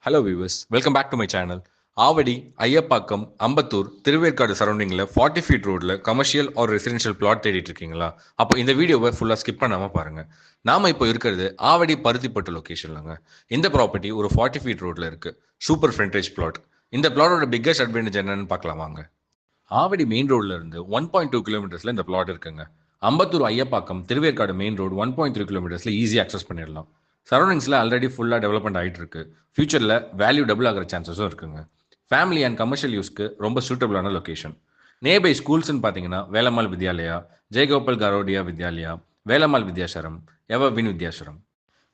Hello viewers, welcome back to my channel. Avadi, Ayappakkam, Ambattur, Thiruverkadu சரௌண்டிங்கில் 40 feet ரோடில் commercial R residential plot தேடிட்டு இருக்கீங்களா? அப்போ இந்த வீடியோவை ஃபுல்லாக ஸ்கிப் பண்ணாமல் பாருங்கள். நாம் இப்போ இருக்கிறது ஆவடி பருத்திப்பட்டு லொக்கேஷன்லங்க. இந்த ப்ராப்பர்ட்டி ஒரு 40 ஃபீட் ரோடில் இருக்குது. Super frontage plot. இந்த பிளாட்டோட பிக்கஸ்ட் அட்வான்டேஜ் என்னன்னு பார்க்கலாம் வாங்க. ஆவடி மெயின் ரோட்ல இருந்து 1.2 கிலோமீட்டர்ஸில் இந்த பிளாட் இருக்குங்க. அம்பத்தூர் ஐயப்பாக்கம் திருவேற்காடு மெயின் ரோடு 1.3 கிலோமீட்டர்ஸில் ஈஸியாக அக்சஸ் பண்ணிடலாம். சரௌண்டிங்ஸில் ஆல்ரெடி ஃபுல்லாக டெவலப்மெண்ட் ஆகிட்டு இருக்கு. ஃபியூச்சரில் வேல்யூ டபுள் ஆகிற சான்சஸும் இருக்குங்க. ஃபேமிலி அண்ட் கமர்ஷியல் யூஸ்க்கு ரொம்ப சூட்டபிளான லொக்கேஷன். நியர்பை ஸ்கூல்ஸ்ன்னு பார்த்தீங்கன்னா வேலம்மாள் வித்யாலயா, ஜெயகோபால் கரோடியா வித்யாலயா, வேலம்மாள் வித்யாசரம், எவர்வின் வித்யாசரம்.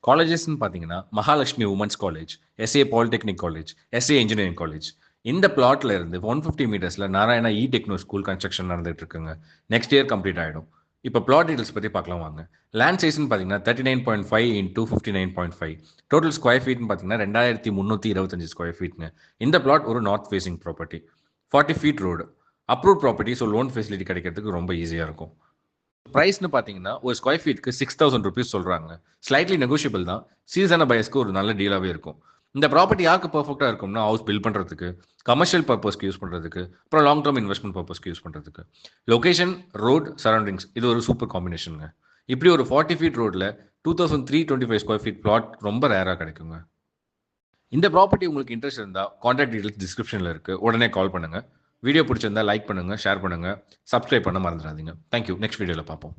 காலேஜஸ்ன்னு பார்த்தீங்கன்னா Mahalakshmi women's college, SA polytechnic college, SA engineering college. இந்த பிளாட்ல இருந்து 150 மீட்டர்ஸ்ல Narayana e techno school construction நடந்துட்டு இருக்குங்க. நெக்ஸ்ட் இயர் கம்ப்ளீட் ஆகிடும். இப்போ பிளாட் டீடைல்ஸ் பற்றி பார்க்கலாம் வாங்க. லேண்ட் சைஸ்ன்னு பார்த்தீங்கன்னா 39.5 இன்டூ 59.5. டோட்டல் ஸ்கொயர் ஃபீட்னு பார்த்தீங்கன்னா 2325 ஸ்கொயர் ஃபீட்ங்க. இந்த பிளாட் ஒரு north facing property. 40 feet road. Approve property, so loan facility கிடைக்கிறதுக்கு ரொம்ப ஈஸியாக இருக்கும். ப்ரைஸ்னு பார்த்தீங்கன்னா ஒரு ஸ்கொயர் ஃபீட்டுக்கு 6,000 ருபீஸ் சொல்கிறாங்க. ஸ்லைட்லி நெகோஷியபிள் தான். சீசன பயஸ்க்கு ஒரு நல்ல டீலாகவே இருக்கும். இந்த ப்ராப்பர்ட்டி யாருக்கு பர்ஃபெக்டாக இருக்கும்னா ஹவுஸ் பில்ட் பண்ணுறதுக்கு, கமர்ஷியல் பர்பஸ்க்கு யூஸ் பண்ணுறதுக்கு, அப்புறம் லாங் டேர்ம் இன்வெஸ்ட்மெண்ட் பர்பஸ்க்கு யூஸ் பண்ணுறதுக்கு. லொகேஷன், ரோட், சரௌண்டிங்ஸ் இது ஒரு சூப்பர் காம்பினேஷனுங்க. இப்படி ஒரு 40 ஃபீட் ரோட்டில் 2325 ஸ்கொயர் ஃபீட் பிளாட் ரொம்ப ரேராக கிடைக்குங்க. இந்த ப்ராப்பர்ட்டி உங்களுக்கு இன்ட்ரெஸ்ட் இருந்தால் கான்டாக்ட் டீடைல்ஸ் டிஸ்கிரிப்ஷனில் இருக்குது. உடனே கால் பண்ணுங்கள். வீடியோ பிடிச்சிருந்தா லைக் பண்ணுங்கள், ஷேர் பண்ணுங்கள், சப்ஸ்கிரைப் பண்ண மறந்துடாதீங்க. தேங்க்யூ. நெக்ஸ்ட் வீடியோவில் பார்ப்போம்.